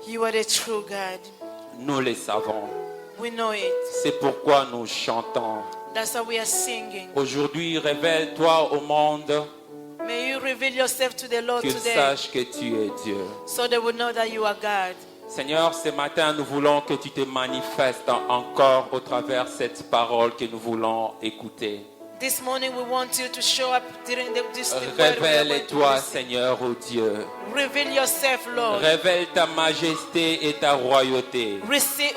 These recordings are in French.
You are the true God. Nous le savons. We know it. C'est pourquoi nous chantons. That's why we are singing. Aujourd'hui, révèle-toi au monde, May you reveal yourself to the Lord qu'il today, sache que tu es Dieu. so they will know that you are God. Seigneur, ce matin, nous voulons que tu te manifestes encore au travers de cette parole que nous voulons écouter. This morning we want you to show up during this word we are going to Révèle-toi, listen. Seigneur, ô Dieu. Reveal yourself, Lord. Révèle ta majesté et ta royauté. Reveal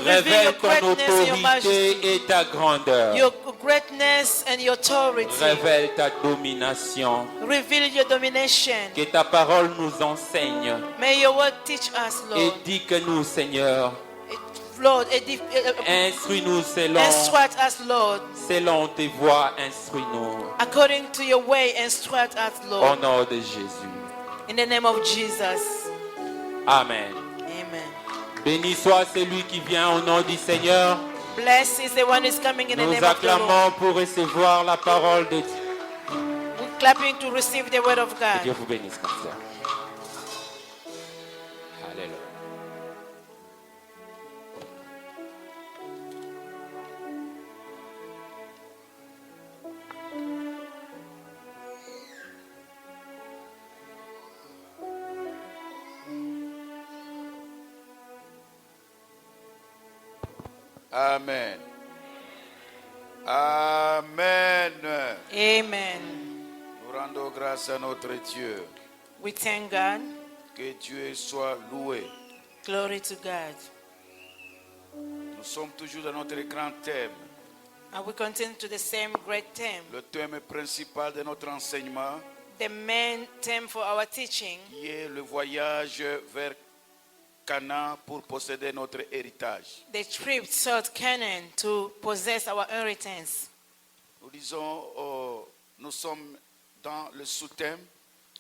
Révèle your ton greatness and your majesty, autorité et ta grandeur. your greatness and your authority. Révèle ta domination. Reveal your domination. Que ta parole nous enseigne. May your word teach us, Et Lord. dis que nous, Seigneur, Lord, instruis-nous instruct us, Lord, selon tes voies, instruis-nous. according to your way. Instruct us, Au Lord, nom de Jésus. in the name of Jesus. Amen. Amen. Béni soit celui qui vient au nom du Seigneur. Blessed is the one who is coming in the Nous name of the Lord. acclamons pour recevoir la parole de Dieu. We're clapping to receive the word of Que Dieu God. vous bénisse, ma sœur. Alléluia. Amen. Amen. Amen. Nous rendons grâce à notre Dieu. We thank God. Que Dieu soit loué. Glory to God. Nous sommes toujours dans notre grand thème. And we continue to the same great theme. Le thème principal de notre enseignement The main theme for our teaching, qui est le voyage vers Canaan pour posséder notre héritage. the trip sought Canaan to possess our inheritance. Nous disons, nous sommes dans le sous-thème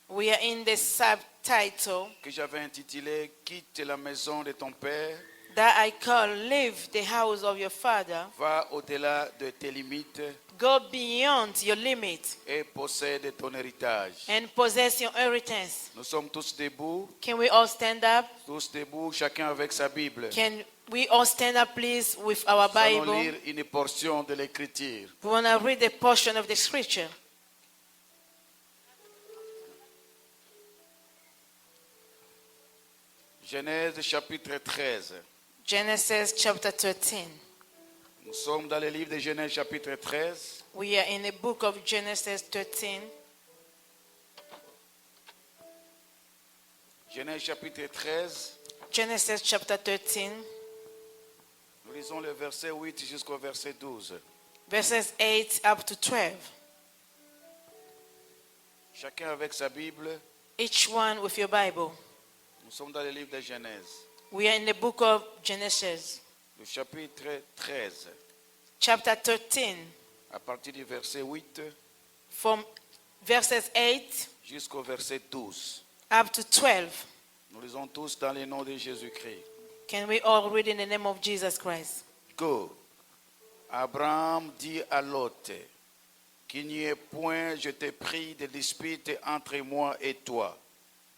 We are in the subtitle que j'avais intitulé « Quitte la maison de ton père, that I call Leave the house of your father, va au-delà de tes limites go beyond your limit et possède ton héritage. » and possess your inheritance. Nous sommes tous debout, Can we all stand up? chacun avec sa Bible. Can we all stand up, please, with our Nous allons Bible? lire une portion de l'Écriture. We want to read a portion of the scripture. Genèse chapitre 13. Genesis chapter 13. Nous sommes dans le livre de Genèse chapitre 13. We are in the book of Genesis 13. Genèse chapitre 13. Genesis chapter 13, Nous lisons le verset 8 jusqu'au verset 12. verses 8 up to 12. Chacun avec sa Bible. Each one with your Bible. Nous sommes dans le livre de Genèse. We are in the book of Genesis, Le chapitre 13. chapter 13, À partir du verset 8 from verses 8 jusqu'au verset 12. up to 12. Nous lisons tous dans le nom de Jésus-Christ. Can we all read in the name of Jesus Christ? Go. Abraham dit à Lot, qu'il n'y ait point, je t'ai pris, de dispute entre moi et toi,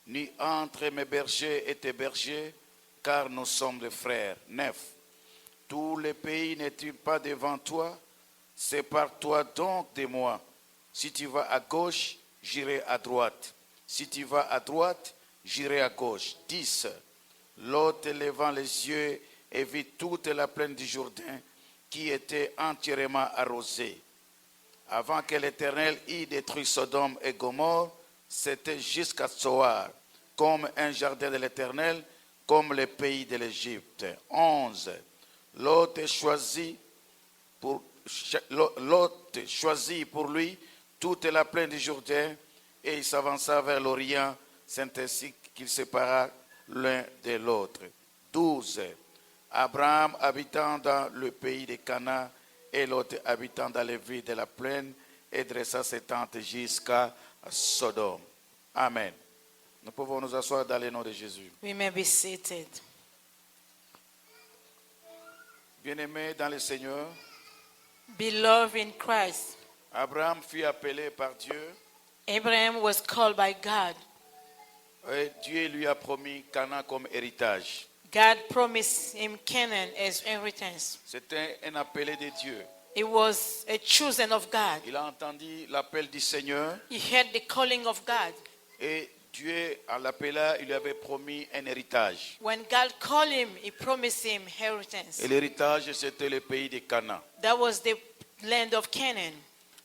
ni entre mes bergers et tes bergers, car nous sommes des frères. 9. Tout le pays n'est-il pas devant toi? Sépare-toi donc de moi. Si tu vas à gauche, j'irai à droite. Si tu vas à droite, j'irai à gauche. 10. Lot, levant les yeux, et vit toute la plaine du Jourdain, qui était entièrement arrosée. Avant que l'Éternel y détruit Sodome et Gomorrhe, c'était jusqu'à Tsoar, comme un jardin de l'Éternel, comme le pays de l'Égypte. 11. Lot choisit pour lui toute la plaine du Jourdain, et il s'avança vers l'Orient. C'est ainsi qu'ils sépara l'un de l'autre. 12. Abraham habitant dans le pays de Canaan et Lot habitant dans les villes de la plaine, et dressa ses tentes jusqu'à Sodome. Amen. Nous pouvons nous asseoir dans le nom de Jésus. We may be seated. Bien-aimés dans le Seigneur, Beloved in Christ, Abraham fut appelé par Dieu Abraham was called by God Et Dieu lui a promis Canaan comme héritage. God promised him Canaan as inheritance. C'était un appelé de Dieu. It was a chosen of God. Il a entendu l'appel du Seigneur He heard the calling of God. et Dieu, en l'appelant, il lui avait promis un héritage. When God called him, he promised him inheritance. Et l'héritage, c'était le pays de Canaan. That was the land of Canaan.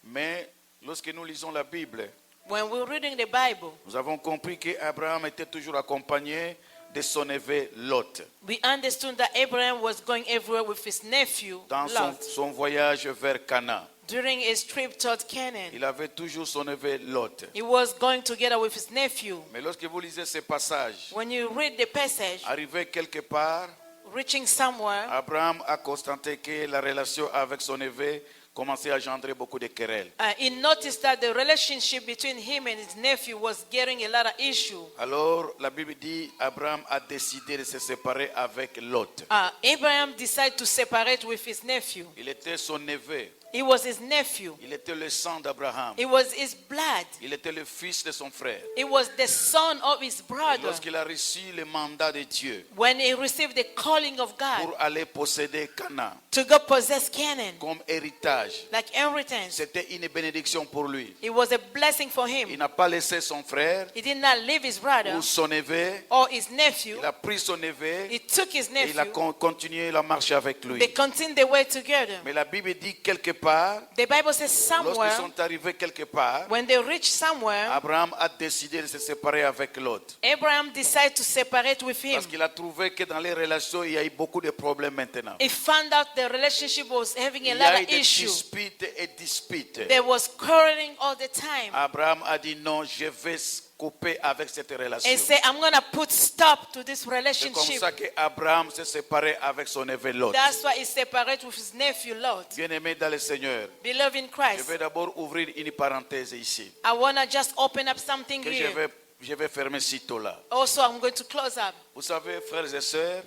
Mais lorsque nous lisons la Bible, When we're reading the Bible, nous avons compris qu'Abraham était toujours accompagné de son neveu Lot we understood that Abraham was going everywhere with his nephew, dans Lot. son voyage vers Canaan. During his trip toward Canaan, Il avait toujours son neveu Lot. he was going together with his nephew. Mais lorsque vous lisez ces passages, When you read the passage, arrivé quelque part, reaching somewhere, Abraham a constaté que la relation avec son neveu commençait à engendrer beaucoup de querelles. he noticed that the relationship between him and his nephew was getting a lot of issue. Alors, la Bible dit, Abraham a décidé de se séparer avec Lot. Abraham decided to separate with his nephew. Il était son neveu. He was his nephew. Il était le sang d'Abraham. It was his blood. Il était le fils de son frère. It was the son of his Et brother. lorsqu'il a reçu le mandat de Dieu When he received the calling of God pour aller posséder Canaan to go possess Canaan, comme héritage, like inheritance, c'était une bénédiction pour lui. it was a blessing for Il him. n'a pas laissé son frère He did not leave his brother ou son neveu. or his nephew. Il a pris son neveu He took his et il a nephew. continué la marche avec lui. They continued their way together. Mais la Bible dit quelque part, The Bible says lorsqu'ils somewhere, sont arrivés quelque part, when they reached somewhere, Abraham a décidé de se séparer avec Lot. Abraham decided to separate with him. Parce qu'il a trouvé que dans les relations, il y a eu beaucoup de problèmes maintenant. He found out the relationship was having a Il y lot a eu of des issues. disputes et disputes. There was quarreling all the time. Abraham a dit non, je vais couper avec cette relation. And say, I'm going to put stop to this C'est comme relationship. ça qu'Abraham s'est séparé avec son neveu Lot. That's why he separated with his nephew Lot. Bien-aimé dans le Seigneur, Beloved in je Christ, vais d'abord ouvrir une parenthèse ici, I want to just open up something que here. je vais fermer sitôt là. Also, I'm going to close up. Vous savez, frères et sœurs,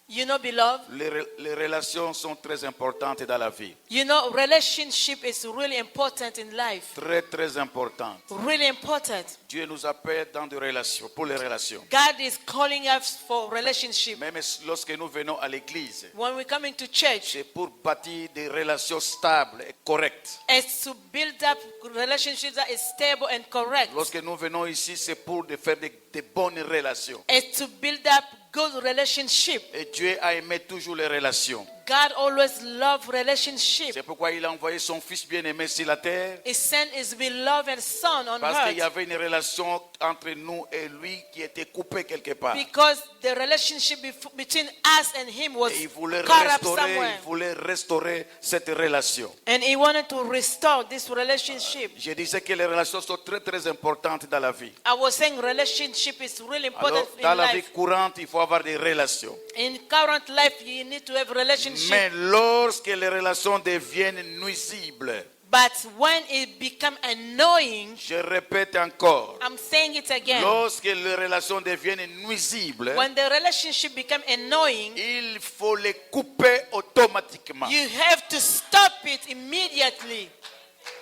You know, beloved, les relations sont très importantes dans la vie. you know, relationship is really important in life. Très, très importantes. Really important. Dieu nous appelle dans des relations, pour les relations. God is calling us for relationship. Même lorsque nous venons à l'église, When we come into church, c'est pour bâtir des relations stables et correctes. it's to build up relationships that is stable and correct. Lorsque nous venons ici, c'est pour faire de bonnes relations. It's to build up good relationship. Et Dieu a aimé toujours les relations. God always loved relationship. C'est pourquoi il a envoyé son fils bien-aimé sur la terre. He sent his beloved son on Parce qu'il y earth avait une relation entre nous et lui qui était coupée quelque part. because the relationship between us and him was Et il voulait cut up somewhere. restaurer cette relation. And he wanted to restore this relationship. Je disais que les relations sont très très importantes dans la vie. I was saying relationship is really important Alors, dans in la vie life. courante, il faut avoir des relations. In current life, you need to have relationship. Mais lorsque les relations deviennent nuisibles, But when it become annoying, je répète encore, I'm saying it again. lorsque les relations deviennent nuisibles, When the relationship become annoying, il faut les couper automatiquement. you have to stop it immediately.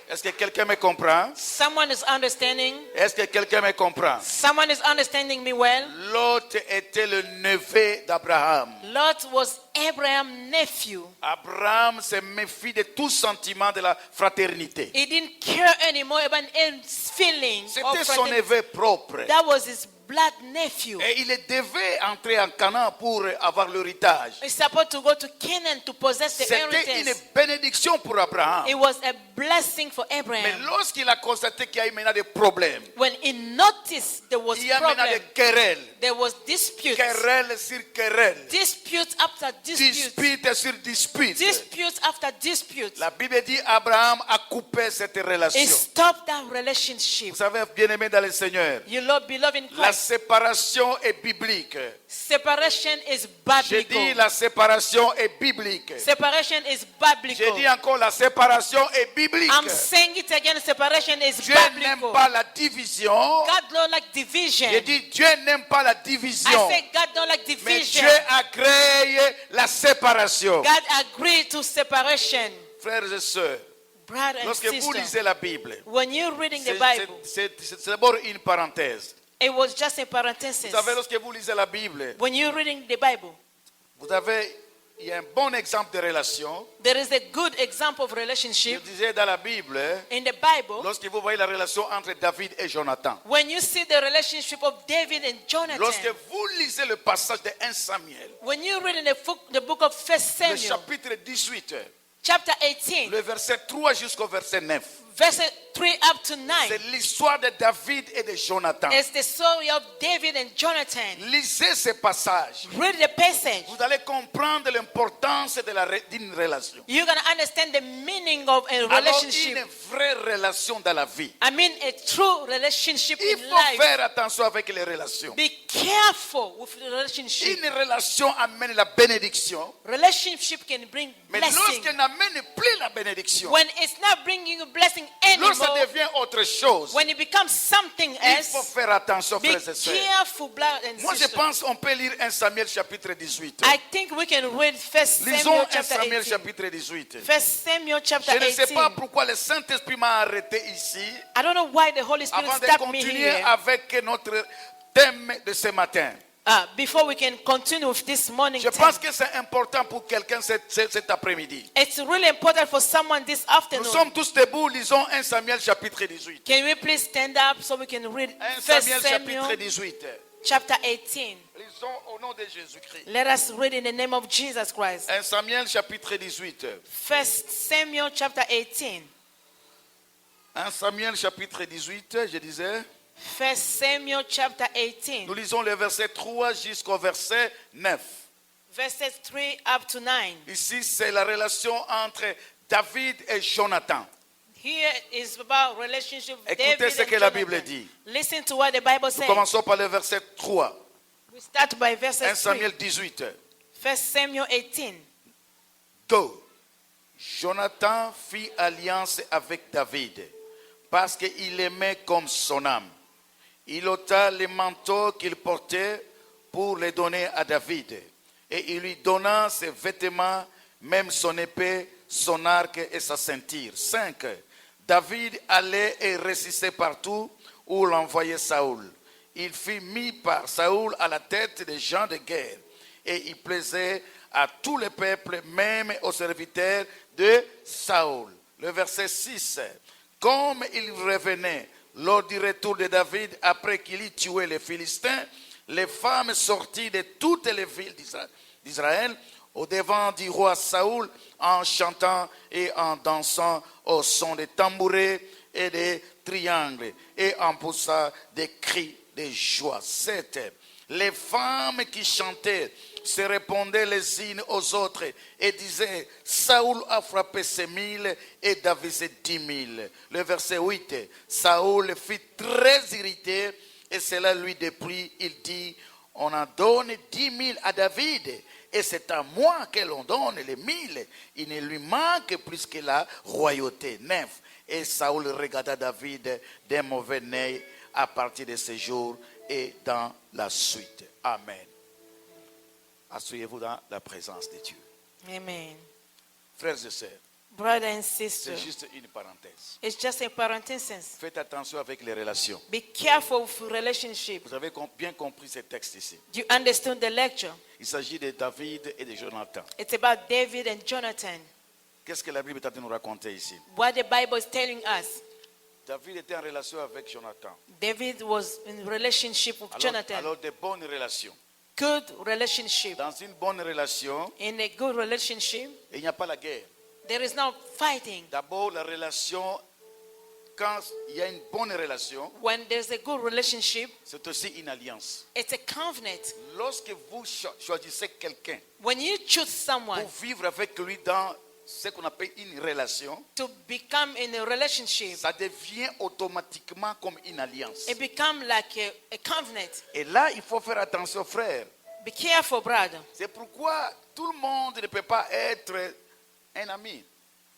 Est-ce que quelqu'un me comprend? Someone is understanding. Est-ce que quelqu'un me comprend? Someone is understanding me well. Lot était le neveu d'Abraham. Lot was Abraham's nephew. Abraham se méfie de tout sentiment de la fraternité. He didn't care anymore about his feelings. of C'était son fraternity. neveu propre. That was his blood nephew. Et il devait entrer en Canaan pour avoir l'héritage. He's supposed to go to Canaan to possess the C'était une inheritance. bénédiction pour Abraham. It was a blessing for Mais Abraham. lorsqu'il a constaté qu'il y a eu maintenant des problèmes, When he noticed there was il y a maintenant problem, des querelles. there was disputes. Querelles sur querelles. Disputes after disputes. Disputes sur disputes. Disputes after disputes. La Bible dit Abraham a coupé cette He relation. stopped that relationship. Vous savez, bien-aimé dans le Seigneur, You love, beloved in la Christ. séparation est biblique. Separation is J'ai dit biblical. la séparation est biblique. Separation is J'ai dit biblical. encore la séparation est biblique. I'm saying it again. Separation is Dieu n'aime biblical. pas la division. God don't like division. J'ai dit Dieu n'aime pas la I division. say God don't like Mais division. Dieu a créé la séparation. God agreed to separation. Frères et sœurs, Brother and lorsque vous sister, lisez la Bible, when you're reading the c'est Bible, d'abord une parenthèse. It was just a Vous parenthesis. savez, lorsque vous lisez la Bible, When you're reading the Bible, il y a un bon exemple de relation. there is a good example of Je relationship disais dans la Bible, in the Bible. lorsque vous voyez la relation entre David et Jonathan, When you see the relationship of David and Jonathan, lorsque vous lisez le passage de 1 Samuel, when you read in the book of 1 le Samuel, chapitre 18, chapter 18, le verset 3 jusqu'au verset 9, verse 3 up to 9, c'est l'histoire de David et de Jonathan. it's the story of David and Jonathan. Lisez ces passages. Read the passage. Vous allez comprendre l'importance d'une relation. You're going to understand the meaning of a Alors, relationship. une vraie relation dans la vie. I mean, a true relationship Il in faut life. faire attention avec les relations. Be careful with the relationship. Une relation amène la bénédiction, Relationship can bring mais blessing. lorsqu'elle n'amène plus la bénédiction, When it's not bringing you blessing lorsque ça anymore, devient autre chose, when it becomes something il faut else, faire attention, be frères et sœurs. careful, blood and Moi, je sisters. pense qu'on peut lire 1 Samuel chapitre 18. I think we can read 1 Lisons Samuel 1 chapter Samuel 18. chapitre 18. 1 Samuel chapter Je ne sais 18. pas pourquoi le Saint-Esprit m'a arrêté ici I don't know why the Holy Spirit avant de stopped me continuer here. avec notre thème de ce matin. Before we can continue with this morning Je time. pense que c'est important pour quelqu'un cet après-midi. It's really important for someone this Nous afternoon. sommes tous debout, lisons 1 Samuel chapitre 18. Can we please stand up so we can read 1 1 Samuel chapitre Samuel 18. chapter 18. Lisons au nom de Jésus-Christ. Let us read in the name of Jesus Christ. 1 Samuel chapitre 18. 1 Samuel chapter 18. 1 Samuel chapitre 18, je disais. 1 Samuel chapter 18. Nous lisons le verset 3 jusqu'au verset 9. Verses 3 up to 9. Ici, c'est la relation entre David et Jonathan. Here is about relationship with Écoutez David ce and que la Jonathan. Bible dit. Listen to what the Bible Nous says. commençons par le verset 3. We start by 1 verses 3. Samuel 18. 1 Samuel 18. 2. Jonathan fit alliance avec David parce qu'il aimait comme son âme. Il ôta les manteaux qu'il portait pour les donner à David. Et il lui donna ses vêtements, même son épée, son arc et sa ceinture. 5. David allait et réussissait partout où l'envoyait Saoul. Il fut mis par Saoul à la tête des gens de guerre. Et il plaisait à tout le peuple, même aux serviteurs de Saoul. Le verset 6. Comme il revenait lors du retour de David, après qu'il eut tué les Philistins, les femmes sorties de toutes les villes d'Israël au devant du roi Saoul en chantant et en dansant au son des tambourets et des triangles et en poussant des cris de joie. 7. Les femmes qui chantaient se répondaient les unes aux autres et disaient: Saoul a frappé ses 1000 et David ses 10 000. Le verset 8. Saoul fut très irrité et cela lui déplut. Il dit: on en donne 10 000 à David et c'est à moi que l'on donne les 1000. Il ne lui manque plus que la royauté. 9. Et Saoul regarda David d'un mauvais œil à partir de ce jour et dans la suite. Amen. Asseyez-vous dans la présence de Dieu. Amen. Frères et sœurs, Brother and c'est sister, juste une parenthèse. it's just a parenthesis. Faites attention avec les relations. Be careful with relationship. Vous avez bien compris ce texte ici. Do you understand the lecture? Il s'agit de David et de Jonathan. It's about David and Jonathan. Qu'est-ce que la Bible est en train de nous raconter ici? What the Bible is telling us. David était en relation avec Jonathan. David was in relationship with Jonathan. Alors de bonnes relations. Good relationship. Dans une bonne relation, In a good relationship, il n'y a pas la guerre. there is no fighting. D'abord, la relation, quand il y a une bonne relation, When there's a good relationship, c'est aussi une alliance. it's a covenant. Lorsque vous choisissez quelqu'un When you choose someone pour vivre avec lui dans ce qu'on appelle une relation, to become in a relationship, ça devient automatiquement comme une alliance. it becomes like a covenant. Et là, il faut faire attention, frère. Be careful, brother. C'est pourquoi tout le monde ne peut pas être un ami.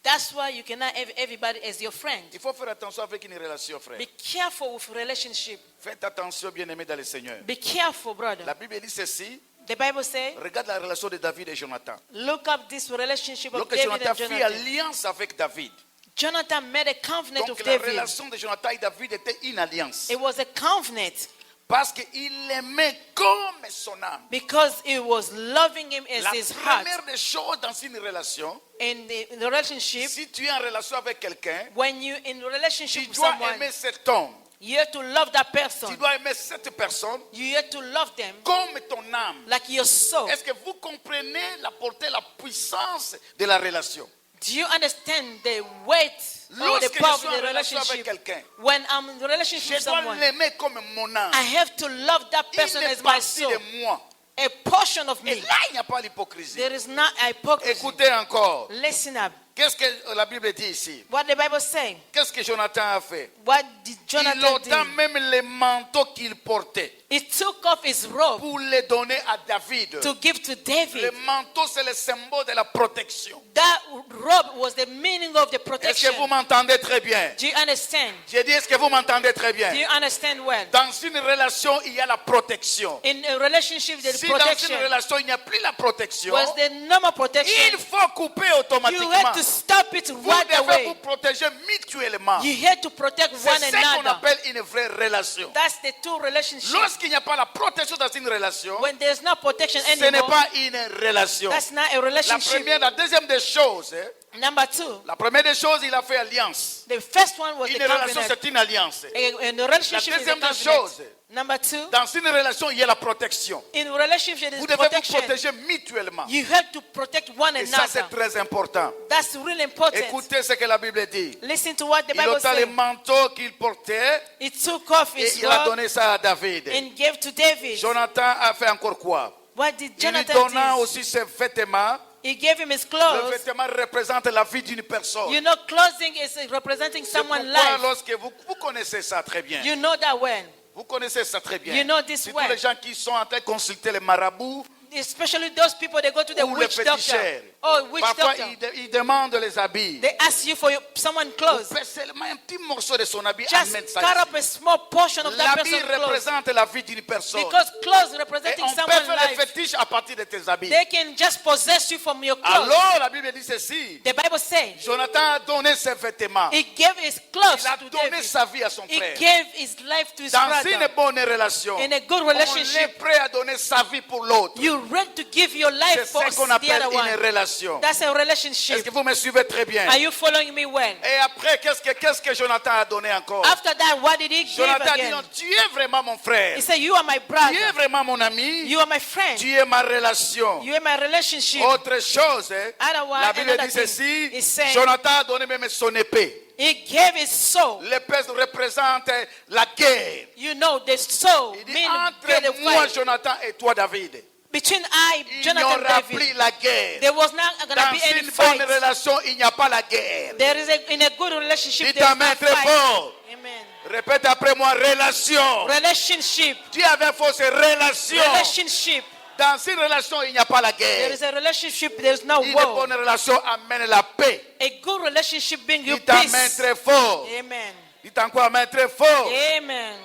That's why you cannot have everybody as your friend. Il faut faire attention avec une relation, frère. Be careful with relationship. Faites attention, bien-aimés dans le Seigneur. Be careful, brother. La Bible dit ceci. The Bible says, Regarde la relation de David et Jonathan. look up this relationship of Lorsque David Jonathan and fit Jonathan. alliance avec David. Jonathan made a covenant Donc with la David. relation de Jonathan et David était une alliance. It was a covenant. Parce qu'il l'aimait comme son âme. Because he was loving him as La his heart. première des choses dans une relation, In the relationship, si tu es en relation avec quelqu'un, when you in relationship tu with dois someone, aimer cet homme. you have to love that Tu person. dois aimer cette personne You have to love them comme ton âme. like your soul. Est-ce que vous comprenez la portée, la puissance de la relation? Do you understand the weight or the Lorsque power je of suis en the relation avec relationship? quelqu'un, When I'm in relationship je with dois someone, l'aimer comme mon âme. I have to love that person Une as my partie soul, de moi. a portion of Et me. là, il n'y a pas l'hypocrisie. There is not hypocrisy. Écoutez encore. Listen up. Qu'est-ce que la Bible dit ici? What the Bible saying? Qu'est-ce que Jonathan a fait? What did Il Jonathan ôta do? même les manteaux qu'il portait He took off his robe pour les donner à David. to give to Le David. manteau, c'est le symbole de la protection. That robe was the meaning of the Est-ce que protection. vous m'entendez très bien? Do you understand? J'ai dit, est-ce que vous m'entendez très bien? Do you understand well? Dans une relation, il y a la protection. In a relationship, there's Si dans une protection. relation, il n'y a plus la protection, Was the normal protection? il faut couper You automatiquement. had to stop it Vous right devez vous away. protéger mutuellement. You had to protect C'est one ce qu'on another. appelle une vraie relation. That's the two relationships. Lorsqu'il n'y a pas la protection dans une relation, When there's no protection ce n'est anymore, pas une relation. that's not a La relationship. première, la deuxième des choses, Number two, la première des choses, il a fait alliance. the first one was the Une relation, covenant. c'est une alliance. In a relationship La is a deuxième des covenant. choses, Number two, dans une relation, il y a la protection. in a relationship there Vous is devez vous protection. protéger mutuellement. You have to protect one Et ça, c'est another. très important. That's really important. Écoutez ce que la Bible dit. Listen to what the Il Bible ôta les says. manteaux qu'il portait He took off et his il a robe donné ça à David. and gave to David. Jonathan a fait encore quoi? What did Il lui Jonathan donna do? aussi ses vêtements. He gave him his Le clothes. vêtement représente la vie d'une personne. You know, clothing is representing C'est someone's pourquoi life. lorsque vous connaissez ça très bien. You know that well. Vous connaissez ça très bien. You know this C'est well. tous les gens qui sont en train de consulter les marabouts Especially those people, they go to the ou les witch doctor. féticheurs. Oh, witch Parfois, doctor. ils demandent les habits. They ask you for someone's clothes. Couper seulement un petit morceau de son habit, Just amène ça cut ici. up a small portion of that L'habit person's clothes. représente la vie d'une personne. Because clothes Et representing on peut someone's faire les life. fétiches à partir de tes habits. They can just possess you from your clothes. Alors, la Bible dit ceci. The Bible says Jonathan a donné ses vêtements. he gave his clothes Il a to donné David. sa vie à son He frère. gave his life to his Dans une brother. bonne relation, In a good on est relationship, prêt à donner sa vie pour l'autre. you're ready to give your life C'est for ce qu'on the appelle other une one. relation. That's a Est-ce relationship. que vous me suivez très bien? Are you following me well? Et après, qu'est-ce que Jonathan a donné encore? After that, what did he give Jonathan a dit, non, again? tu es vraiment mon frère. He said, you are my Tu es brother. vraiment mon ami. You are my friend. Tu es ma relation. You are my relationship. Autre chose, Otherwise, la Bible another dit thing. ceci, He said, Jonathan a donné même son épée. He gave his soul. L'épée représente la guerre. You know, the soul. Il dit, Meaning entre the moi, fight. Jonathan, et toi, David, Between I, il n'y Jonathan, aura David, plus la guerre. there was not going to Dans be any une fight. bonne relation, il n'y a pas la guerre. There is in a good relationship, Dites there is amen no très fight. fort. Amen. Répète après moi, relation. Relationship. Dis avec force, relation. Relationship. Dans une relation, il n'y a pas la There guerre. is a relationship, there is no Une war. bonne relation amène la paix. A good relationship brings you Dites amen peace. très fort. Amen. Dites encore amen très fort. Amen.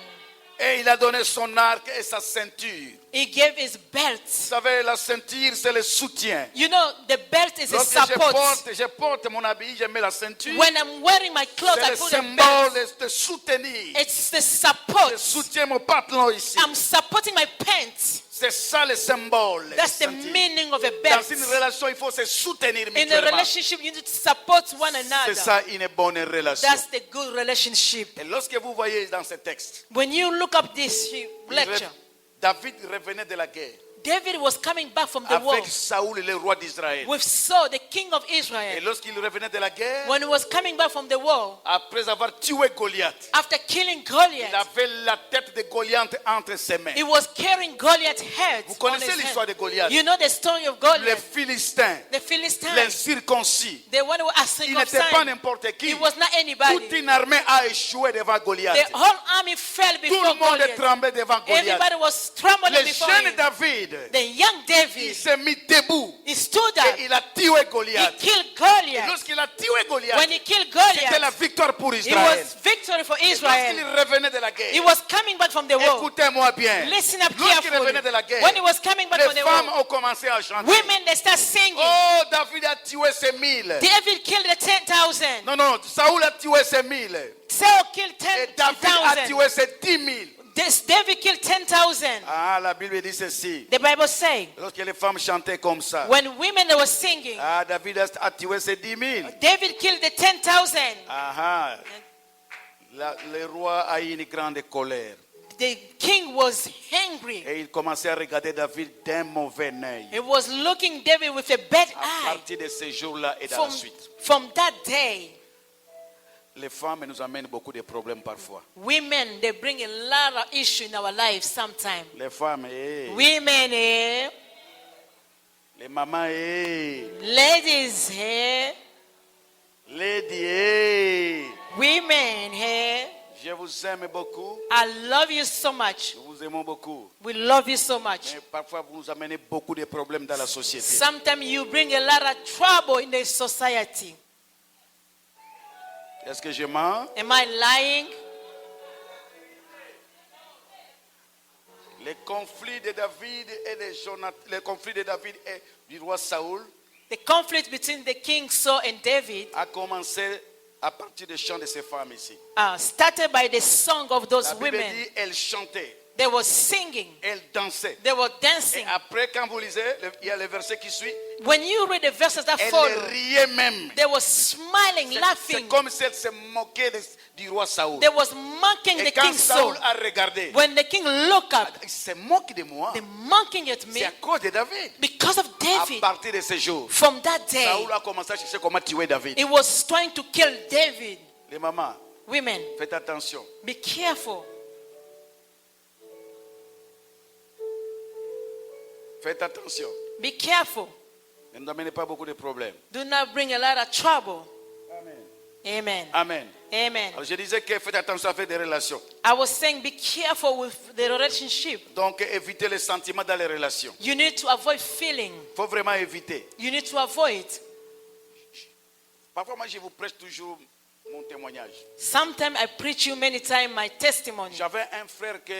Et il a donné son arc et sa ceinture. He gave his belt. Vous savez, la ceinture, c'est le soutien. You know, the belt is a Lorsque support. je porte mon habit, je mets la ceinture. When I'm wearing my clothes, C'est I le put a symbole belt. de soutenir. It's the support. Je soutiens mon pantalon ici. I'm supporting my pants. C'est ça le symbole. de That's the ceinture. meaning of a Dans belt. une relation, il faut se soutenir In a mutuellement. relationship, you need to support one C'est another. ça une bonne relation. That's the good relationship. Et lorsque vous voyez dans ce texte, When you look up this lecture, David revenait de la guerre David was coming back from the war avec Saoul, le roi d'Israël. with Saul, the king of Et Israel. lorsqu'il revenait de la guerre, When he was coming back from the war, après avoir tué Goliath, after killing il Goliath, avait la tête de Goliath entre ses mains. he was carrying Goliath's head. Vous on connaissez his l'histoire de head. Goliath? You know the story of Les Goliath, Philistins, the Philistines, l'incirconcis. the one who was Il n'était pas circumcised. n'importe qui. He was not Toute anybody. une armée a échoué devant Goliath. The whole army fell Tout le before monde Goliath. tremblait devant Goliath. Everybody was trembling Le before jeune him. David, The young il David, s'est mis debout. he He stood up. et il a tué He Goliath. killed Et Goliath. lorsqu'il a tué Goliath, When he killed c'était la Goliath, victoire pour it Israël. was victory for Et lorsqu'il Israel. revenait de la guerre, He was coming back from the war. écoutez-moi bien, Listen up lorsqu'il carefully. revenait de la guerre, When he was coming back from les the femmes war, ont commencé à chanter. women, they start singing. Oh, David a tué ses 1000. David killed the 10,000. Non, non, Saoul a tué ses 1000. Saul killed Et David a 10,000. tué ses 10 000. David killed 10,000. Ah, la Bible dit ceci. The Bible says, Lorsque les femmes chantaient comme ça, when women they were singing, ah, David a tué ses 10 000. David killed the 10,000. Ah, le roi a eu une grande colère. The king was angry. Et il commençait à regarder David d'un mauvais œil. He was looking David with a bad À eye. partir de ce jour-là et dans From, la suite. from that day, Les femmes nous amènent beaucoup de problèmes parfois. women, they bring a lot of issue in our lives sometimes. Les femmes, Women, les mamans, ladies, lady, women, je vous aime beaucoup. I love you so much. Nous vous aimons beaucoup. We love you so much. Mais parfois, vous nous amenez beaucoup de problèmes dans la société. Sometimes you bring a lot of trouble in the society. Est-ce que je mens? Am I lying? Les conflits de David et du roi Saoul The conflict between the king Saul and David a commencé à partir des chants de ces femmes ici. Started by the song of those La Bible women. dit, elles chantaient, They were singing. elles dansaient. They were Et dancing. après, quand vous lisez, il y a le verset qui suit, When you read the verses that elles follow, riaient même. they were smiling, C'est laughing. comme si elles se moquaient du roi Saoul. They was mocking Et the quand king Saul. Saoul a regardé, When the king looked up, il se moque de moi. they mocking at me C'est à cause de David. because of À David. partir de ce jour, From that day, Saoul a commencé à chercher comment tuer David. he was trying to kill David. Les mamans, Women, faites attention. be careful. Faites attention. Be careful. Ne nous amenez pas beaucoup de problèmes. Do not bring a lot of trouble. Amen. Amen. Amen. Amen. Alors je disais que faites attention avec des relations. I was saying be careful with the relationship. Donc évitez les sentiments dans les relations. You need to avoid feeling. Il faut vraiment éviter. You need to avoid. Parfois, moi, je vous prêche toujours mon témoignage. Sometimes I preach you many times my testimony. J'avais un frère que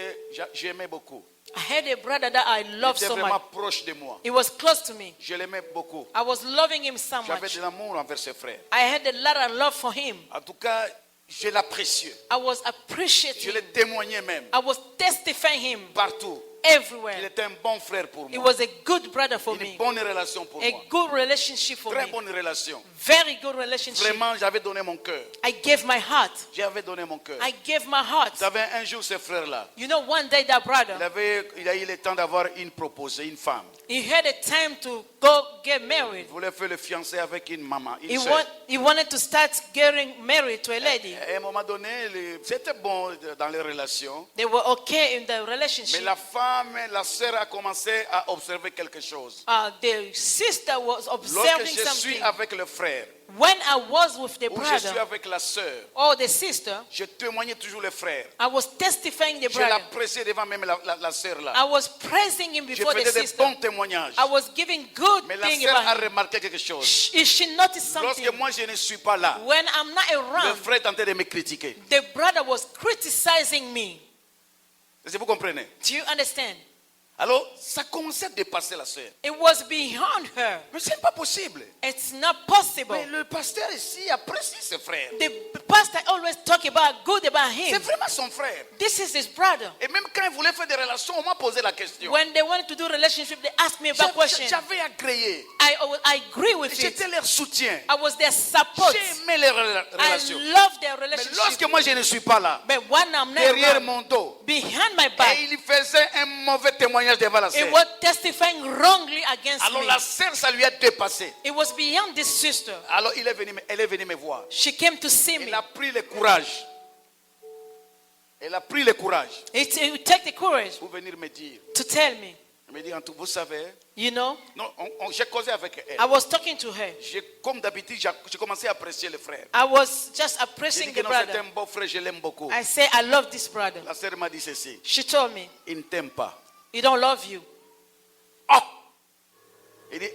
j'aimais beaucoup. I had a brother that I Il loved était so vraiment much. proche de moi. He was close to me. Je l'aimais beaucoup. I was loving him so J'avais much. de l'amour envers ce frère. I had a lot of love for him. En tout cas, je l'appréciais. I was Je appreciating. le témoignais même I was testifying him partout. Il everywhere. était un bon frère pour He moi. was a good brother for Une me. bonne relation pour A moi. good relationship for Très me. bonne relation. Very good relationship. Vraiment, j'avais donné mon cœur. I gave my heart. J'avais donné mon cœur. I gave my heart. Vous savez, un jour, ce frère-là, You know, one day that brother, il a eu le temps d'avoir une proposée, une femme. he had a time to go get married. Il voulait faire le fiancé avec une maman, une He, sœur. he wanted to start getting married to a lady. À un moment donné, c'était bon dans les relations. They were okay in the Mais relationship. la femme, la sœur a commencé à observer quelque chose. The sister was Lorsque observing je suis something. avec le frère, When I was with the ou je suis brother avec la sœur, or the sister, je témoignais toujours le frère. I was testifying the Je brother. l'appréciais devant même la sœur là. I was praising him Je before the faisais des sister. bons témoignages. I was giving good Mais la things sœur a about him. remarqué quelque chose. She noticed Lorsque something. moi je ne suis pas là, When I'm not le around, frère tentait de me critiquer. the brother was criticizing me. Est-ce que vous comprenez? Do you understand? Alors, ça commençait à dépasser la sœur. It was beyond her. Mais c'est pas possible. It's not possible. Mais le pasteur ici apprécie ses frères. The pastor always talk about good about C'est him. vraiment son frère. This is his brother. Et même quand il voulait faire des relations, on m'a posé la question. When they wanted to do relationship, they asked me about questions. J'avais agréé. I agree with it. J'étais leur soutien. I was their support. J'aimais les I relations. love their Mais relationship. lorsque moi je ne suis pas là, But when I'm not derrière around, mon dos, behind my et back, il faisait un mauvais témoignage devant la it sœur. was testifying wrongly against Alors me. la sœur, ça lui a dépassé. It was beyond this sister. Alors elle est venue me voir. She came to see me. Elle a pris le courage. Elle a pris le courage It take the courage pour venir me dire. to tell me. Elle me dit, en tout, vous savez, You know, non, j'ai causé avec elle. I was talking to her. Comme d'habitude, j'ai commencé à apprécier le frère. I was just J'ai appraising dit que the non, c'est brother. un beau frère, je l'aime beaucoup. I say I love this brother. La sœur m'a dit ceci, She told me, il ne t'aime pas. he don't love you. Oh! Il dit,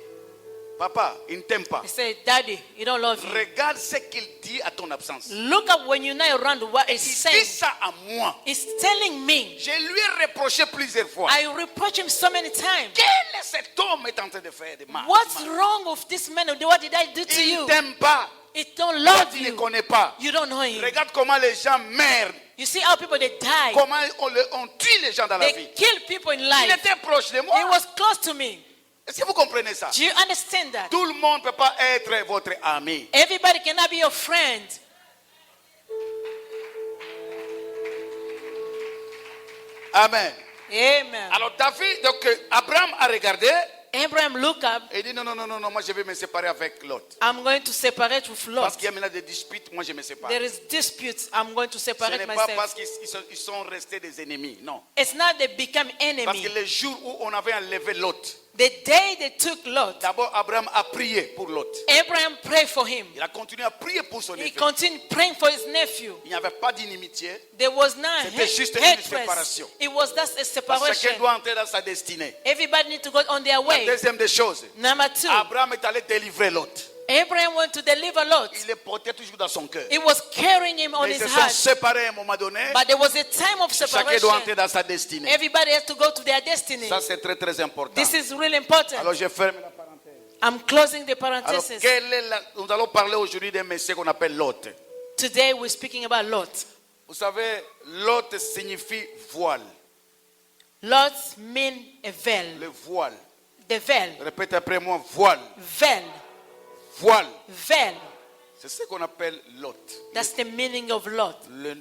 Papa, il ne t'aime pas. He said, Daddy, he don't love you. Regarde ce qu'il dit à ton absence. Look up when you're not around what Il he's dit saying. ça à moi. He's telling me. Je lui ai reproché plusieurs fois. I reproach him so many times. Quel est cet homme est en train de faire de mal? What's wrong with this man? What did I do to Il ne you? t'aime pas. It don't Toi, love tu ne you. connais pas. You don't know him. Regarde comment les gens meurent. You see how people they die. Comment on tue les gens dans la vie. They kill people in Il life. était proche de He moi. was close to me. Est-ce que vous comprenez ça? Do you understand that? Tout le monde ne peut pas être votre ami. Everybody cannot be your friend. Amen. Amen. Alors David, donc Abraham a regardé Abraham looked up. et dit non, moi je vais me séparer avec Lot. I'm going to separate with Parce Lot. qu'il y a maintenant des disputes, moi je me sépare. There is disputes. I'm going to Ce separate n'est pas myself. parce qu'ils sont restés des ennemis, non. It's not they become Parce enemy. que le jour où on avait enlevé Lot, The day they took Lot, d'abord Abraham a prié pour Lot. Abraham prayed for him. Il a continué à prier pour son He neveu. continued praying for his nephew. Il n'y avait pas d'inimitié. There was not C'était juste une hatred. séparation. It was just a Chacun separation. doit entrer dans sa destinée. Everybody need to go on their La way. deuxième des choses, Number two, Abraham est allé délivrer Lot. Abraham went to deliver Lot. Il le portait toujours dans son cœur. He was carrying him on Mais ils his se sont heart. séparés à un moment donné. But there was a time of Chacun separation. doit entrer dans sa destinée. Everybody has to go to their destiny. Ça, c'est très, très important. This is really important. Alors, je ferme la parenthèse. I'm closing the Alors, parenthesis. nous allons parler aujourd'hui d'un monsieur qu'on appelle Lot. Today we're speaking about Lot. Vous savez, Lot signifie voile. Lot mean a veil. Le voile. The veil. Répète après moi, voile. Veil. Voile. Veil. C'est ce qu'on appelle Lot. That's the meaning of Lot.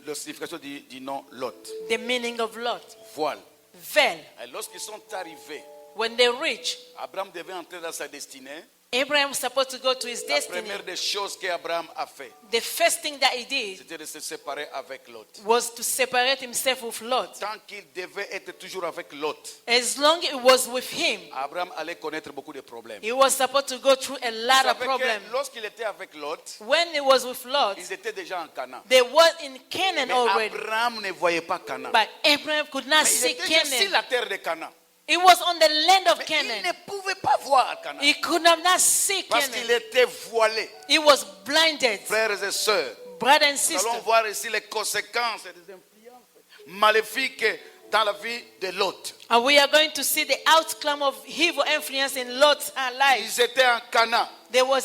La signification du nom Lot. The meaning of Lot. Voile. Veil. Et lorsqu'ils sont arrivés, When they reach, Abraham devait entrer dans sa destinée. Abraham was supposed to go to his La destiny. première des choses qu'Abraham a fait, The first thing that he did c'était de se séparer avec Lot. was to separate himself with Lot. Tant qu'il devait être toujours avec Lot, As long as it was with him, Abraham allait connaître beaucoup de problèmes. he was supposed to go through a Vous lot of savez problems. que lorsqu'il était avec Lot, When he was with Lot, ils étaient déjà en Canaan. they were in Canaan Mais already. Abraham ne voyait pas Canaan. But Abraham could not Mais il see était sur Canaan. la terre de Canaan. It was on the land of Mais il Canaan. ne pouvait pas voir Canaan. He could not see Parce qu'il Canaan. était voilé. He was blinded. Frères et sœurs, Brother and nous sister, allons voir ici les conséquences des influences maléfiques dans la vie de Lot. and we are going to see the outcome of evil influence in Lot's life. Ils étaient en Canaan. They were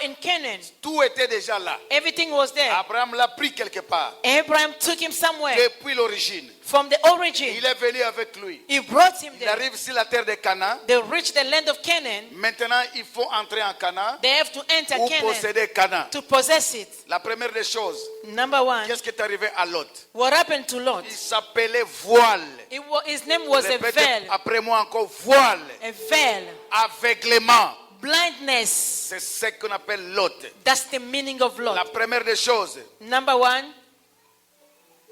in Canaan. Tout était déjà là. Everything was there. Abraham l'a pris quelque part. Abraham took him somewhere Depuis l'origine. from the origin. Il est venu avec lui. He brought him Il there. arrive sur la terre de Canaan. They reached the land of Canaan. Maintenant, il faut entrer en Canaan They have to enter ou Canaan posséder Canaan. to possess it. La première des choses, Number one, qu'est-ce qui est arrivé à Lot? what happened to Lot? Il s'appelait voile. His name was a Répète veil. après moi encore voile. A veil. Aveuglement. Blindness. C'est ce qu'on appelle Lot. That's the meaning of La Lot. première des choses, Number one,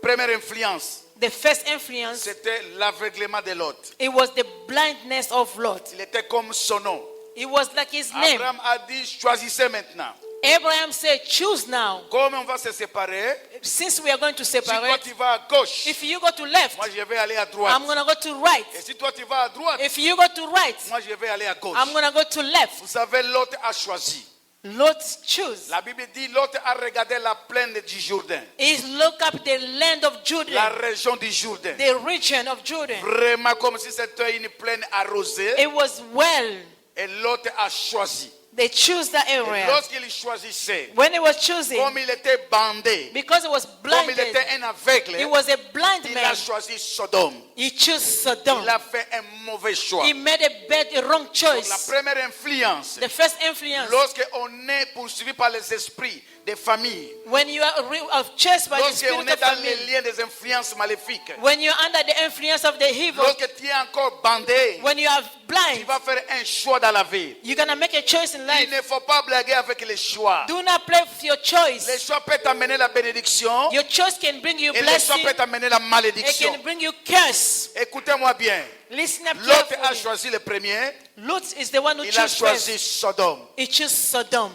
première influence, the first influence, c'était l'aveuglement de Lot. it was the blindness of Lot. Il était comme son nom. It was like his name. Abraham a dit, choisissez maintenant. Abraham said, choose now. Comme on va se séparer, Since we are going to si toi separate, tu vas à gauche, if you go to left, moi je vais aller à droite. I'm going to go to right. Et si toi tu vas à droite, If you go to right, moi je vais aller à gauche. I'm going to go to left. Vous savez, Lot a choisi. Lot choose. La Bible dit, Lot a regardé la plaine du Jourdain, He look up the land of la Judah, région du Jourdain. the region of Judah. Vraiment comme si c'était une plaine arrosée. It was well. Et Lot a choisi. They choose that Et area. lorsqu'il choisissait, When he was choosing, comme il était bandé, because he was comme il blinded, était un aveugle, he was a blind il a man. choisi Sodome. He chose Sodom. Il a fait un mauvais choix. He made a wrong La choice. première influence, The first influence, lorsqu'on est poursuivi par les esprits des familles, when you are chased by the lorsqu'on spirit est of dans les family, liens des influences maléfiques, when you're under the influence of the evil, lorsque tu es encore bandé, when you are tu blind, vas faire un choix dans la vie. you're going to make a choice in Il life. ne faut pas blaguer avec les choix. Do not play with your Les choice. choix peuvent t'amener la bénédiction Your choice can bring you et les choix blessing. peuvent t'amener la It malédiction. can bring you curse. Écoutez-moi bien. Listen up Lot a carefully. choisi le premier. Lot is the one who Il a chose choisi first. Sodome. He chose Sodom.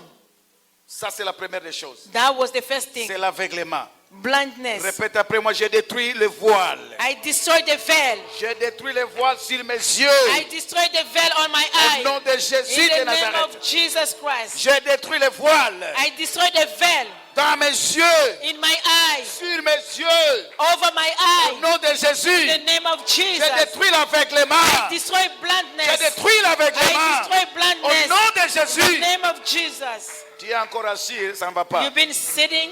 Ça, c'est la première des choses. That was the first thing. C'est l'aveuglement. Blindness. Répète après moi, j'ai détruit le voile. I destroyed the veil. J'ai détruit le voile sur mes yeux. I destroyed the veil on my Au nom eye. de Jésus In de the name Nazareth, of Jesus Christ. j'ai détruit les voiles I destroy the veil dans mes yeux, in my eyes, sur mes yeux. over my Au eyes. nom de Jésus, In the name of j'ai Jesus. détruit l'aveuglement. Destroy J'ai blindness. détruit l'aveuglement. I destroy Au blindness. nom de In the Jésus. name of Jesus. Tu es encore assis, ça ne va pas. You've been sitting.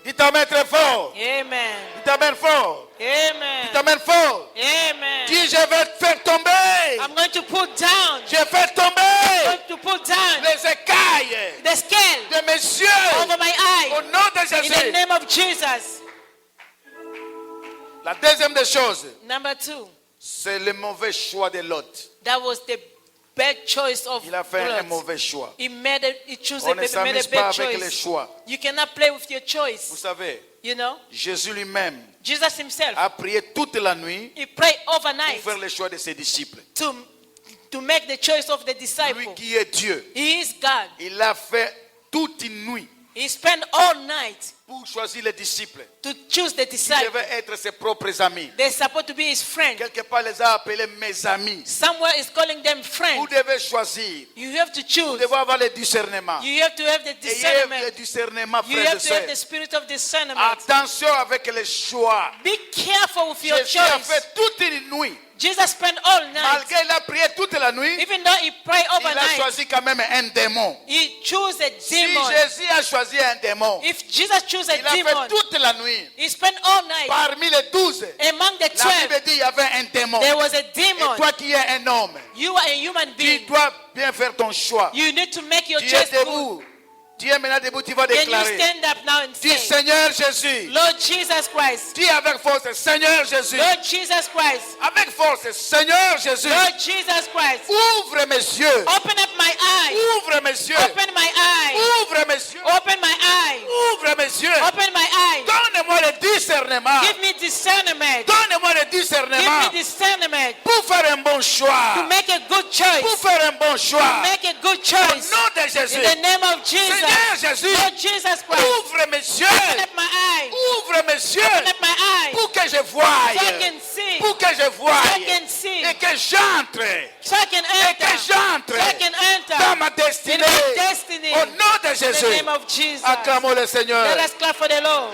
Dis ta main très fort. Amen. Dis ta main fort. Amen. Dis ta main fort. Amen. Dis, je vais te faire tomber. I'm going to put down. Je vais I'm tomber going to put down les écailles the scale de mes yeux. over my Au eye. nom de In the Jésus. name of Jesus. La deuxième des choses, Number two, c'est le mauvais choix de Lot. that was the bad choice of Il a fait un Lot. mauvais choix. He made a On ne made a s'amuse pas bad avec les choice. choix. You cannot play with your Vous choice. savez, You know, Jésus lui-même Jesus himself, a prié toute la nuit he prayed pour overnight faire le choix de ses disciples. to make the choice of the Lui disciple. qui est Dieu, He is God. il a fait toute une nuit He spent all night pour choisir les disciples. to choose the Ils disciple. devaient être ses propres amis. They're supposed to be his friend. Quelque part, les a appelés mes amis. Somewhere is calling them Vous friends. devez choisir. You have to Vous choose. devez avoir le discernement. You have to have the Ayez le discernment. discernement, You frères et have to have the sœurs. spirit of discernment. Attention avec les choix. Be careful with your Jésus a choice. fait toute une nuit. Jesus spent all night. Malgré il a prié toute la nuit, Even though he prayed il a overnight, choisi quand même un démon. he chose a Si demon. Jésus a choisi un démon, If Jesus chose a il a fait demon, toute la nuit. he spent all night. Parmi les 12, Among the la Bible 12, dit qu'il y avait un démon. there was a Et demon. toi qui es un homme, You are a human tu being. dois bien faire ton choix. You need to make your Tu es choice good. debout. Tu es maintenant debout, tu vas Can you déclarer. stand up now and Dis say, Seigneur Jésus. Lord Jesus Christ, Dis avec force, Seigneur Jésus. Lord Jesus Christ, Avec force, Seigneur Jésus. Lord Jesus Christ, Ouvre mes yeux. open up my eyes, Ouvre mes yeux. open my eyes, Ouvre mes yeux. open my eyes, Ouvre mes yeux. open my eyes. Donne-moi le discernement. Give me discernment. Donne-moi le Give discernement me discernment pour faire un bon choix. to make a good Pour choice. faire un bon choix. Make a good Au choice. nom de In Jésus. the name of Jesus. Seigneur Jésus. Lord Jesus Christ, Ouvre mes yeux. open up my eyes. Ouvre mes yeux. Open up my eyes Pour que je voie. so I can see. Pour que je voie. So I can see. Et que j'entre. So I can Et enter. que j'entre So I can enter dans ma in destinée. my destiny. Au nom de In the Jésus. name of Jesus. Acclamons le Seigneur. Let us clap for the Lord.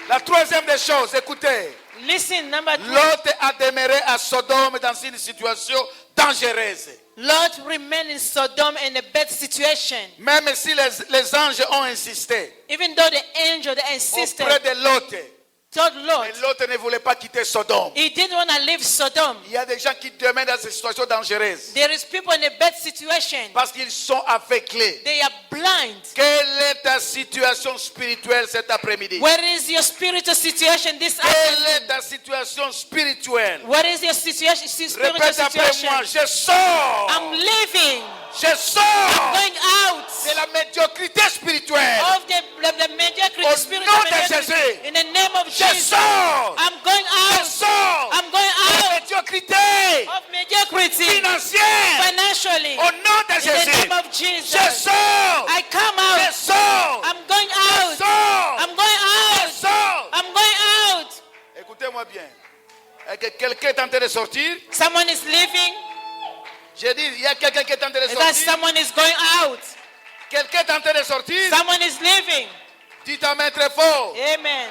La troisième des choses, écoutez. Listen, number 3. Lot a demeuré à Sodome dans une situation dangereuse. Lot remained in Sodom in a bad situation. Même si les anges ont insisté Even though the angel that insisted auprès de Lot. told Lot, Mais Lot ne voulait pas quitter Sodome. he didn't want to leave Sodom. Il y a des gens qui demeurent dans ces situations dangereuses There is people in a bad situation. parce qu'ils sont aveuglés. They are blind. Quelle est ta situation spirituelle cet après-midi? What is your spiritual situation this Quelle afternoon? est ta situation spirituelle? What is your situation, spiritual Répète après situation? moi, je sors. I'm leaving, Je sors going out de la médiocrité spirituelle. of the mediocrity, Au spiritual nom de mediocrity. Jésus. In the name of Je Jesus, sors. I'm going Je out. sors I'm going de la out médiocrité of mediocrity financière. financially. Au nom de In the Jésus. name of Je Jesus, sors. I come Je out. sors. I'm going Je out. sors. I'm going Je out. sors. I'm going out. Écoutez-moi bien. Est-ce que quelqu'un est en train de sortir? Someone is leaving. J'ai dit, il y a quelqu'un qui est en train de Is that sortir. someone is going out? Quelqu'un est en train de sortir. Someone is leaving. Dites à main très fort. Amen.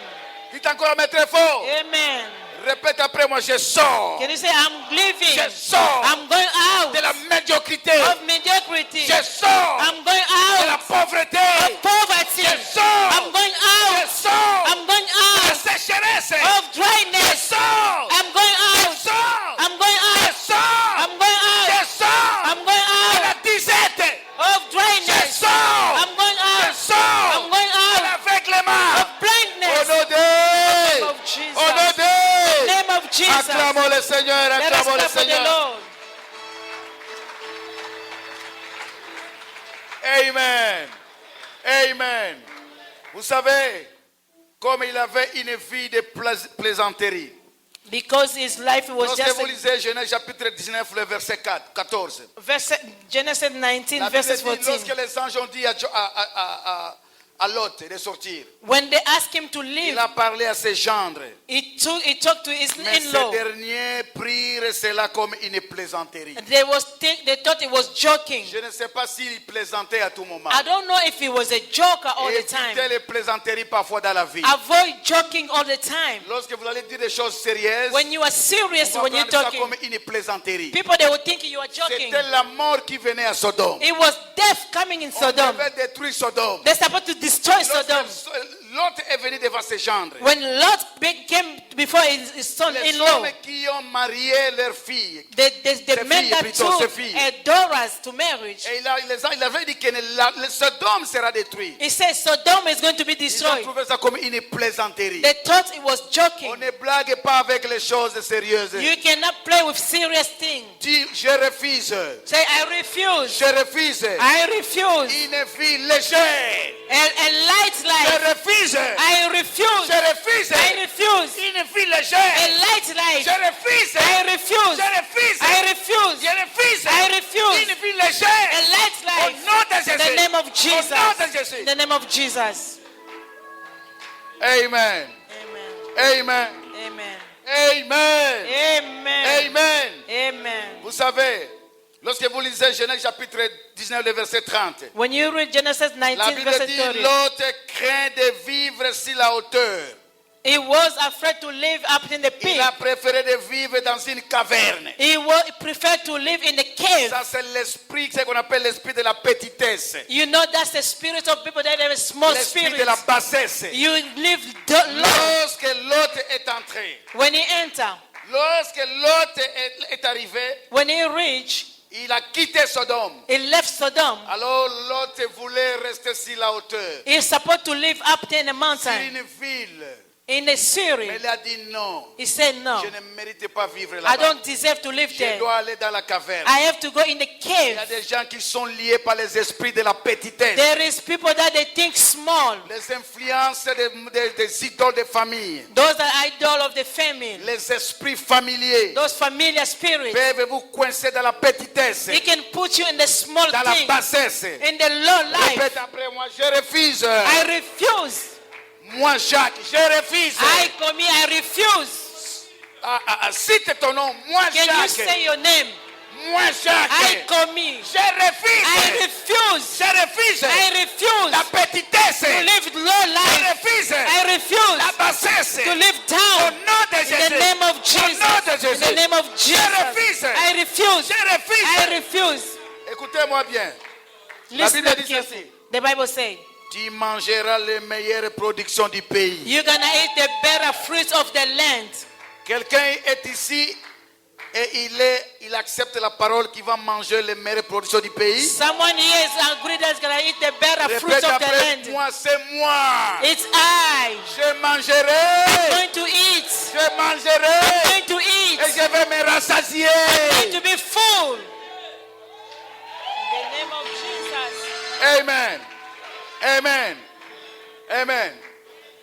Dites encore à main très fort. Amen. Répète après moi, je sors. Can you say, I'm leaving? Je sors I'm going out de la médiocrité. of mediocrity. Je sors I'm going de la out pauvreté. of poverty. Je sors. I'm going Je out. sors I'm going de la out sécheresse. of Je dryness. sors. I'm going Je out. sors. I'm going Je out. sors. I'm going Je out. sors I'm going de la out disette. of Je dryness. sors. I'm going Je out. sors I'm going de out l'aveuglement. of Au blindness. nom de Of Jesus. Au nom In the de name of Jesus. acclamons le Seigneur, Let us acclamons le clap for the Seigneur. Lord. Amen. Amen. Vous savez, comme il avait une vie de plaisanterie. Because his life was Lorsque just vous lisez Genèse chapitre 19, le verset 14. Genesis 19, La Bible verses dit, 14. lorsque les anges ont dit à Lot de sortir. When they asked him to Il leave, a parlé à ses gendres. he talked to his Mais ces in-law. derniers prirent cela comme une plaisanterie. They thought it was joking. Je ne sais pas s'il plaisantait à tout moment. I don't know if he was a joker all the Évitez time. les plaisanteries parfois dans la vie. Avoid joking all the time. Lorsque vous allez dire des choses sérieuses, When you are serious, on va when you're prendre ça talking, comme une plaisanterie. people they will think you are joking. C'était la mort qui venait à Sodome. It was death coming in On Sodom. devait détruire Sodome. They're supposed to destroy Sodom. Lorsque Lot est venu devant ses gendres, When Lot came before his les son-in-law, hommes qui ont marié leurs filles, the men filles, that plutôt, ses took filles. Doras to marriage, et il avait dit que le Sodome sera détruit. he said Sodom is going to be Ils ont destroyed. trouvé ça comme une plaisanterie. They thought it was joking. On ne blague pas avec les choses sérieuses. You cannot play with serious things. Dis, je refuse. Say, I refuse. Je refuse. I refuse. Une vie légère. A light Je life. refuse. I refuse. Je refuse. I refuse. Une vie A légère. light life. Je refuse. I refuse. Je refuse. I refuse. Je refuse. I refuse. Une vie A légère. light Au life. nom de In Jésus. the name of Au nom de Jesus. Jésus. In the name of Jesus. Amen. Amen. Amen. Amen. Amen. Amen. Amen. Amen. Vous savez, lorsque vous lisez Genèse chapitre 19, le verset 30, When you read Genesis la 19, Bible verse dit 30, Lot craint de vivre sur la hauteur. he was afraid to live up in the pit. Il a préféré de vivre dans une caverne. He preferred to live in the cave. Ça, c'est l'esprit, ce qu'on appelle l'esprit de la petitesse. You know that's the spirit of people that have a small L'esprit spirit. de la bassesse. You live low. Lorsque Lot est entré, When he enter, lorsque Lot est arrivé, when he reached, il a quitté Sodome. he left Sodom. Alors Lot voulait rester sur la hauteur, He's supposed to live up there in the sur mountain, une ville. in the Mais Syria. il a dit non, He said, no, je ne mérite pas vivre I là-bas. don't deserve to live Je there. dois aller dans la caverne. I have to go in the Il y a cave. des gens qui sont liés par les esprits de la petitesse, There is people that they think small. les influences des idoles de famille, Those are idol of the family. les esprits familiers Those familiar spirits. peuvent vous coincer dans la petitesse, He can put you in the small dans la thing, bassesse. in the low life. Répète après moi, je refuse. I refuse. Moi, Jacques, je refuse. I commit, I refuse. Cite ton nom, moi, Can you say Jacques. your name? Moi, I Jacques. commit. Je refuse. I refuse. Je refuse. I refuse La petitesse. to live low Je life. refuse. I La refuse bassesse. to live Au down. nom de In Jésus. the name of Au Jesus. nom de In Jésus. the name of Je refuse. Jesus. I refuse. Je refuse. I refuse. Écoutez-moi bien. Listen Bible up dit carefully. ceci. The Bible says, Tu mangeras les meilleures productions du pays. you're going to eat the better fruits of the land. Quelqu'un est ici et il accepte la parole qui va manger les meilleures productions du pays. Someone here is agreed that's going to eat the better fruits Répète of the après land. moi, c'est moi. It's I. Je mangerai. Going to eat. Je mangerai. Going to eat. Et je vais me rassasier. Going to be full. In the name of Jesus. Amen. Amen. Amen.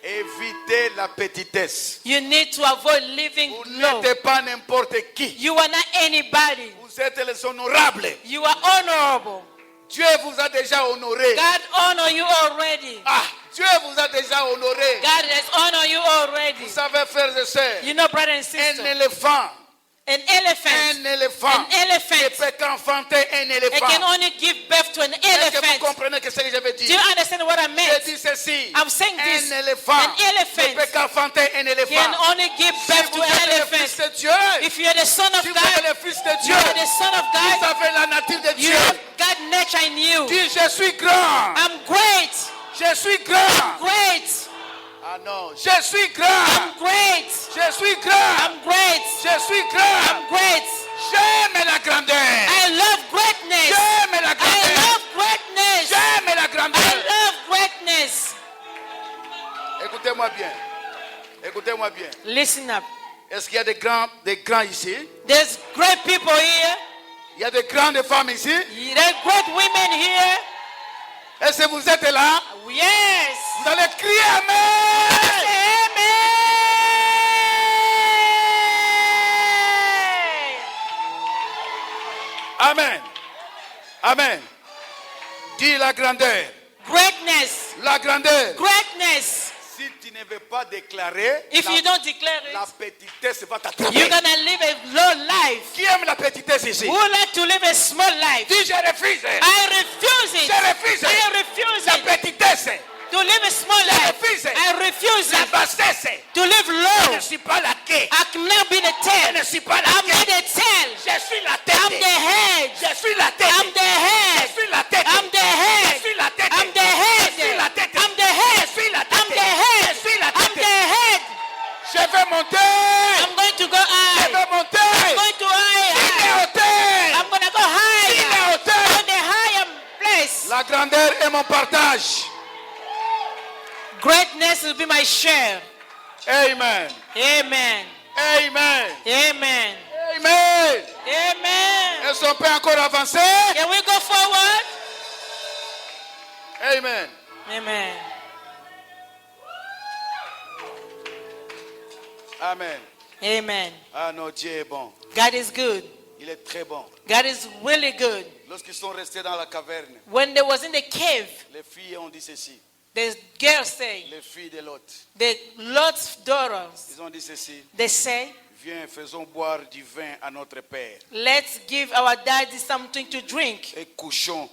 Évitez la petitesse. You need to avoid living Vous low. n'êtes pas n'importe qui. You are not anybody. Vous êtes les honorables. You are honorable. Dieu vous a déjà honoré. God honor you already. Ah, Dieu vous a déjà honoré. God has honored you already. Vous savez, frères et sœurs, You know, brother and un sister, éléphant, an elephant, un éléphant an ne elephant, peut qu'enfanter un it éléphant. can only give birth to an Est-ce que vous elephant. comprenez ce que je veux Do you dire? understand what I Je meant? dis ceci. I'm saying this. Un éléphant An ne elephant peut qu'enfanter un can éléphant. only give Si birth vous to an êtes le elephant. fils de Dieu, If you are the son of si vous êtes God, le fils de you Dieu, are the son of vous God, avez la nature de you Dieu. have God nature in you. Dis, je suis grand. I'm great. Je suis grand. Great. Ah non, je suis grand. I'm great. Je suis grand. I'm great. Je suis grand. I'm great. J'aime la grandeur. I love greatness. J'aime la I grandeur. love greatness. J'aime la I grandeur. love greatness. Écoutez-moi bien. Écoutez-moi bien. Listen up. Est-ce qu'il y a des grands ici? There's great people here. Il y a des grandes femmes ici? There are great women here. Est-ce que vous êtes là? Yes. Vous allez crier Amen. Amen. Amen. Amen. Dis la grandeur. Greatness. la grandeur. Greatness. Si tu ne veux pas déclarer, If you don't declare la it, petitesse va t'attraper. you're gonna live a low life. Qui aime la petitesse ici? Who would like to live a small life? Dis je refuse. I refuse it. Je refuse. I refuse La it. petitesse, To live a small Je life. refuse. I refuse la it. bassesse. To live Je low. ne suis pas la quai. I cannot be the Je tail. ne suis pas la I'm quai. not the tail. Je suis la I'm tête. the head. Je suis la tête. I'm the head. Je suis la tête. I'm the head. Je suis la tête. I'm the head. Je suis la tête. I'm the head. Je suis la tête. I'm the head. Je suis la I'm tête. the head. Je vais monter. I'm going to go Je high. vais I'm monter. going to high. Il est hauteur. I'm going to go Il est higher. hauteur. On the higher place. La grandeur est mon partage. Greatness will be my share. Amen. Amen. Amen. Amen. Amen. Amen. Est-ce qu'on peut encore avancer? Can we go forward? Amen. Amen. Amen. Amen. Ah, notre Dieu est bon. God is good. Il est très bon. God is really good. Lorsqu'ils sont restés dans la caverne, When they was in the cave, les filles ont dit ceci. the girls say, Les filles de Lot, the Lord's daughters, ils ont dit ceci. they say, Viens, faisons boire du vin à notre père let's give our daddy something to drink. et couchons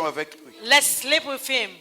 avec lui. Let's sleep with him.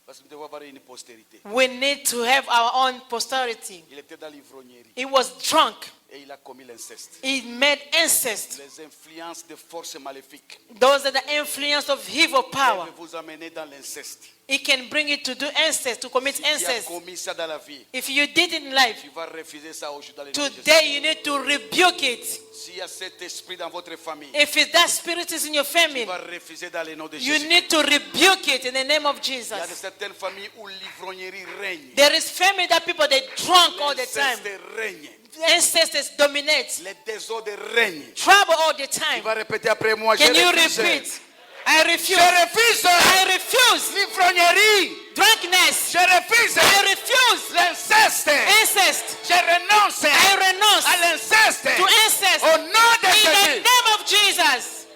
Parce que nous devons avoir une postérité. We need to have our own posterity. Il était dans l'ivrognerie He was drunk. et il a commis l'inceste. He made incest. Les influences de forces maléfiques Those are the influence of evil power. peuvent vous amener dans l'inceste. He can bring you to do incest, to commit Si tu as incest. commis ça dans la vie, If you did it in life, tu vas refuser ça aujourd'hui dans le nom de Jésus. today you need to rebuke it. S'il y a cet esprit dans votre famille, If that spirit is in your tu family, vas refuser dans le nom de you Jésus. need to rebuke it in the name of Il y a de Jesus. certaines familles où l'ivrognerie règne. There is family that people they drunk all the time. L'inceste règne. Ancestors dominate. Les désordres règnent. Trouble all the Tu time. vas répéter après moi. Can je you refuse. repeat? I refuse. Je refuse I refuse. l'ivrognerie. Drunkenness. Je refuse I refuse. l'inceste. Incest. Je renonce I renounce à l'inceste. to incest. Au nom de In the Jésus. name of Jesus.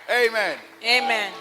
Amen. Amen.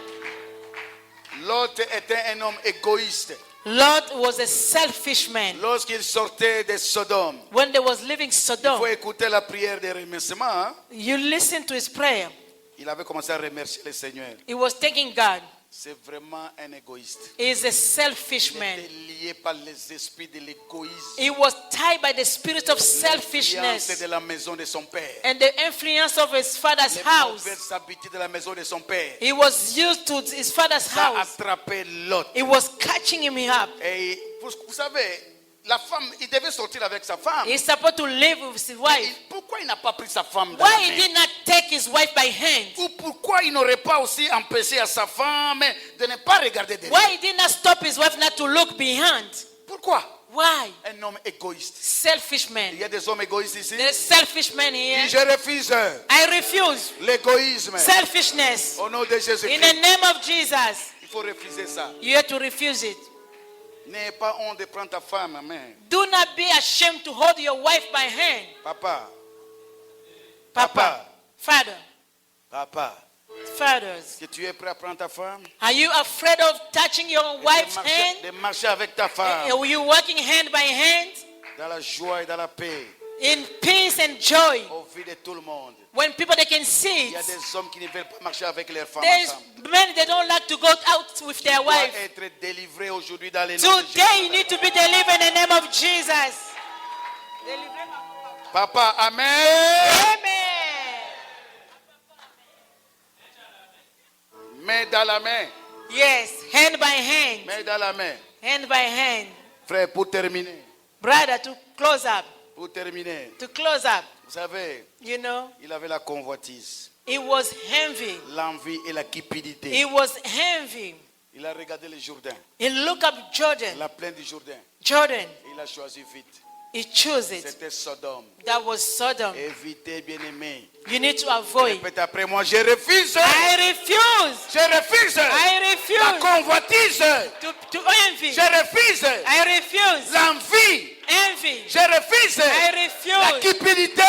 L'autre était un homme égoïste. Lot was a selfish man. Lorsqu'il sortait de Sodome, When they was leaving il Sodom, faut écouter la prière de remerciement. Hein? you listen to his prayer. Il avait commencé à remercier le Seigneur. He was thanking God. C'est vraiment un égoïste. He is a selfish Il man. était lié par les esprits de l'égoïsme. He was tied by the spirit of L'influence selfishness de la maison de son père. and the influence of his father's Les house. mauvaises habitudes de la maison de son père. He was used to his father's Ça a house. attrapé Lot. It was catching him up. Et vous savez, la femme, il devait sortir avec sa femme. He's supposed to live with his wife. Pourquoi il n'a pas pris sa femme dans la Why he main? did not take his wife by hand? Ou pourquoi il n'aurait pas aussi empêché à sa femme de ne pas regarder derrière? Why he did not stop his wife not to look behind? Pourquoi? Why? Un homme égoïste. Selfish Il man. y a des hommes égoïstes ici. There's selfish men Dis, here. je refuse I refuse l'égoïsme. selfishness. Au nom de Jésus In the Christ, name of Jesus, il faut refuser ça. you have to refuse it. N'aie pas honte de prendre ta femme en main. Do not be ashamed to hold your wife by hand. Papa, Papa, father, papa, fathers, que tu es prêt à prendre ta femme? are you afraid of touching your wife's hand? De marcher avec ta femme Are you working hand by hand dans la joie et dans la paix in peace and joy? au vu de tout le monde. When people they can see Il y a it. des hommes qui ne veulent pas marcher avec leurs femmes There's ensemble. men they don't like to go out with their Tu dois wife. être délivré aujourd'hui dans les noms de Today you Jésus. need to be delivered in the name of Jesus. Papa, amen. Amen. Main dans la main. Yes, hand by hand. Main dans la main. Hand by hand. Frère, pour terminer. Brother, to close up. Pour terminer. To close up. Vous savez, You know, il avait la convoitise, it was envy. l'envie et la cupidité. It was envy. Il a regardé le Jourdain, He looked up Jordan. la plaine du Jourdain. Jordan. Et il a choisi vite. He chose it. C'était Sodome. That was Sodom. Évitez, bien-aimé. You need to avoid. Répète après moi, je refuse. I refuse. Je refuse I la refuse convoitise. to envy. Je refuse I refuse l'envie. envy. Je refuse I la refuse. cupidité.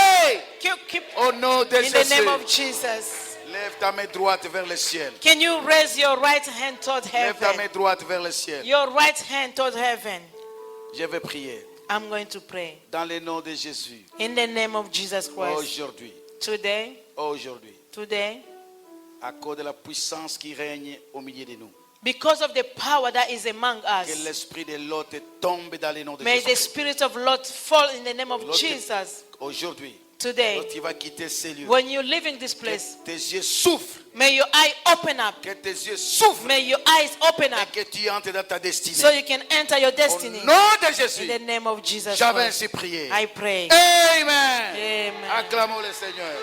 Keep Au nom de in the name Jésus. of Jesus. Lève ta main droite vers le ciel. Can you raise your right hand toward Lève ta main heaven? droite vers le ciel. Your right hand toward heaven. Je vais prier. I'm going to pray. Dans le nom de Jésus. In the name of Jesus Christ. Aujourd'hui. Today, Aujourd'hui. À cause de la puissance qui règne au milieu de nous. because of the power that is among Que us, l'esprit de l'autre tombe dans le nom de may the Jésus. Spirit of Lord fall in the name of L'autre- Jesus. Aujourd'hui. Today, Quand tu vas quitter ces lieux. when you live in this place, Que tes yeux souffrent. may your eye open up. Que tes yeux souffrent. May your eyes open Et up que tu entres dans ta destinée. so you can enter your Au destiny. nom de In Jésus. the name of Jesus J'avais Christ, ainsi prié. I pray. Amen. Amen. Acclamons le Seigneur.